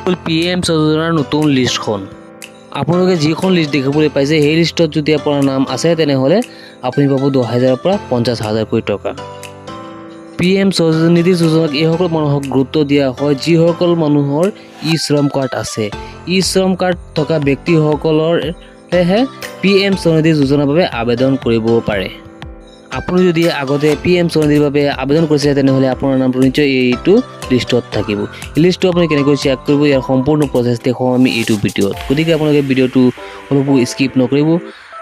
PM যোজনাৰ নতুন লিষ্টখন আপোনালোকে যিখন লিষ্ট দেখিবলৈ পাইছে সেই লিষ্টত যদি আপোনাৰ নাম আছে তেনেহ'লে আপুনি পাব 10,000 পৰা 50,000 কোটি টকা। PM স্বনিধি যোজনাত এইসকল মানুহক গুৰুত্ব দিয়া হয় যিসকল মানুহৰ শ্ৰম কাৰ্ড আছে। শ্ৰম কাৰ্ড থকা ব্যক্তিসকলৰহে PM স্বনিধি যোজনাৰ বাবে আবেদন কৰিব পাৰে। আপুনি যদি আগতে PM স্বনিধিৰ বাবে আবেদন কৰিছে তেনেহ'লে আপোনাৰ নামটো নিশ্চয় এইটো লিষ্টত থাকিব। এই লিষ্টটো আপুনি কেনেকৈ চেক কৰিব ইয়াৰ সম্পূৰ্ণ প্ৰচেছ দেখুৱাম আমি এইটো ভিডিঅ'ত। গতিকে আপোনালোকে ভিডিঅ'টো অলপো স্কিপ নকৰিব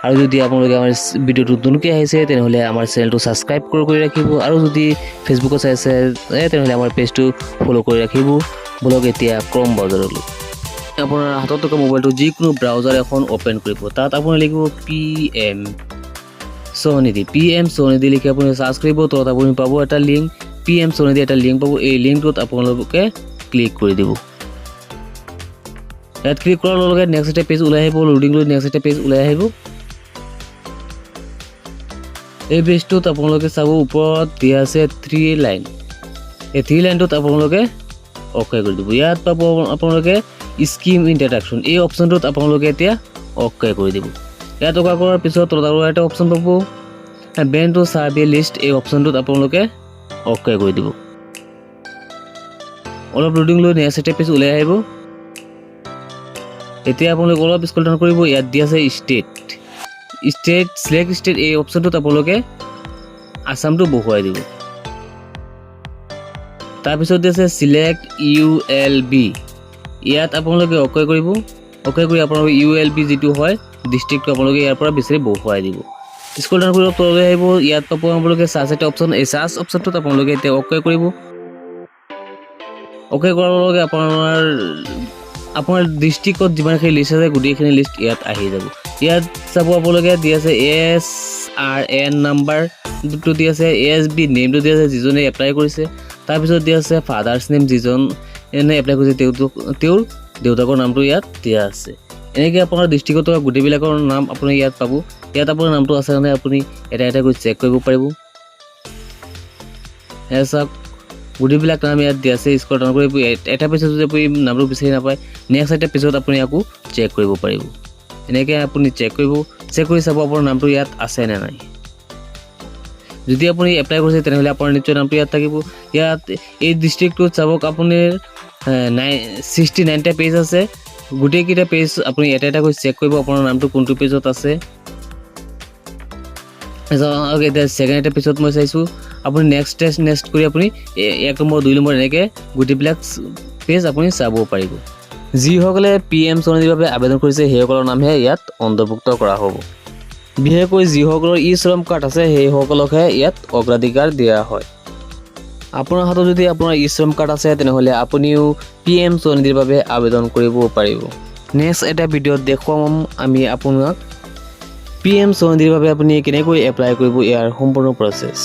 আৰু যদি আপোনালোকে আমাৰ ভিডিঅ'টো নতুনকৈ আহিছে তেনেহ'লে আমাৰ চেনেলটো ছাবস্ক্ৰাইব কৰি ৰাখিব আৰু যদি ফেচবুকত চাইছে তেনেহ'লে আমাৰ পেজটো ফ'ল' কৰি ৰাখিব। বলক এতিয়া ক্ৰম ব্ৰাউজাৰলৈ। আপোনাৰ হাতত থকা মোবাইলটো যিকোনো ব্ৰাউজাৰ এখন অ'পেন কৰিব। তাত আপুনি লিখিব PM স্বনিধি। PM স্বনিধি লিখি আপুনি চাৰ্চ কৰিব। তলত আপুনি পাব এটা লিংক PM স্বনিধি এটা লিংক পাব। এই লিংকটোত আপোনালোকে ক্লিক কৰি দিব। ইয়াত ক্লিক কৰাৰ লগে লগে নেক্সট এটা পেজ ওলাই আহিব। লোডিং লৈ নেক্সট এটা পেজ ওলাই আহিব। এই পেজটোত আপোনালোকে চাব ওপৰত দিয়া আছে 3 লাইন। এই 3 লাইনটোত আপোনালোকে অ'কে কৰি দিব। ইয়াত পাব আপোনালোকে স্কিম ইন্ট্ৰডাকশ্যন। এই অপশ্যনটোত আপোনালোকে এতিয়া অ'কে কৰি দিব। ইয়াত অ'কে কৰাৰ পিছত তলত আৰু এটা অপশ্যন পাব বেন টু চাৰ্ভে লিষ্ট। এই অপশ্যনটোত আপোনালোকে অ'কে কৰি দিব। অলপ লোডিং লৈ নেক্সট এটা পেজ ওলাই আহিব। এতিয়া আপোনালোকে অলপ স্ক্ৰল ডাউন কৰিব। ইয়াত দিয়া আছে ষ্টেট চিলেক্ট ষ্টেট। এই অপশ্যনটোত আপোনালোকে আসামটো বহুৱাই দিব। তাৰপিছত দিয়া আছে চিলেক্ট ULB। ইয়াত আপোনালোকে অ'কে কৰিব। অ'কে কৰি আপোনালোকে ULB যিটো হয় ডিষ্ট্ৰিক্টটো আপোনালোকে ইয়াৰ পৰা বিচাৰি বহুৱাই দিব। স্ক্ৰল ডাউন কৰি তললৈ আহিব। ইয়াত পাব আপোনালোকে চাৰ্চ এটা অপশ্যন। এই চাৰ্চ অপশ্যনটোত আপোনালোকে এতিয়া অ'কে কৰিব। অ'কে কৰাৰ লগে লগে আপোনাৰ ডিষ্ট্ৰিক্টত যিমানখিনি লিষ্ট আছে গোটেইখিনি লিষ্ট ইয়াত আহি যাব। ইয়াত চাব আপোনালোকে দি আছে SRN নাম্বাৰটো দি আছে, ASB নেমটো দি আছে যিজনে এপ্লাই কৰিছে। তাৰপিছত দি আছে ফাদাৰ্ছ নেম যিজন এপ্লাই কৰিছে তেওঁৰ দেউতাকৰ নামটো ইয়াত দিয়া আছে। এনেকৈ আপোনাৰ ডিষ্ট্ৰিক্টত থকা গোটেইবিলাকৰ নাম আপুনি ইয়াত পাব। ইয়াত আপোনাৰ নামটো আছে কাৰণে আপুনি এটা এটা কৰি চেক কৰিব পাৰিব। এয়া চাওক গোটেইবিলাক নাম ইয়াত দিয়া আছে। স্ক্ৰল ডাউন কৰিব। এটা পেজত যদি আপুনি নামটো বিচাৰি নাপায় নেক্সট এটা পেজত আপুনি আকৌ চেক কৰিব পাৰিব। এনেকৈ আপুনি চেক কৰি চাব আপোনাৰ নামটো ইয়াত আছে নে নাই। যদি আপুনি এপ্লাই কৰিছে তেনেহ'লে আপোনাৰ নিশ্চয় নামটো ইয়াত থাকিব। ইয়াত এই ডিষ্ট্ৰিক্টটোত চাবক আপুনি 69টা পেজ আছে। গোটেইকেইটা পেজ আপুনি এটা এটা কৰি চেক কৰিব আপোনাৰ নামটো কোনটো পেজত আছে। এতিয়া ছেকেণ্ড এটা পেজত মই চাইছোঁ। আপুনি নেক্সট কৰি আপুনি 1 নম্বৰ 2 নম্বৰ এনেকৈ গোটেইবিলাক পেজ আপুনি চাব পাৰিব। যিসকলে PM স্বনিধিৰ বাবে আবেদন কৰিছে সেইসকলৰ নামহে ইয়াত অন্তৰ্ভুক্ত কৰা হ'ব। বিশেষকৈ যিসকলৰ শ্ৰম কাৰ্ড আছে সেইসকলকহে ইয়াত অগ্ৰাধিকাৰ দিয়া হয়। আপোনাৰ হাতত যদি আপোনাৰ শ্ৰম কাৰ্ড আছে তেনেহ'লে আপুনিও PM স্বনিধিৰ বাবে আবেদন কৰিব পাৰিব। নেক্সট এটা ভিডিঅ'ত দেখুৱাম আমি আপোনাক PM স্বনিধিৰ বাবে আপুনি কেনেকৈ এপ্লাই কৰিব ইয়াৰ সম্পূৰ্ণ প্ৰচেছ।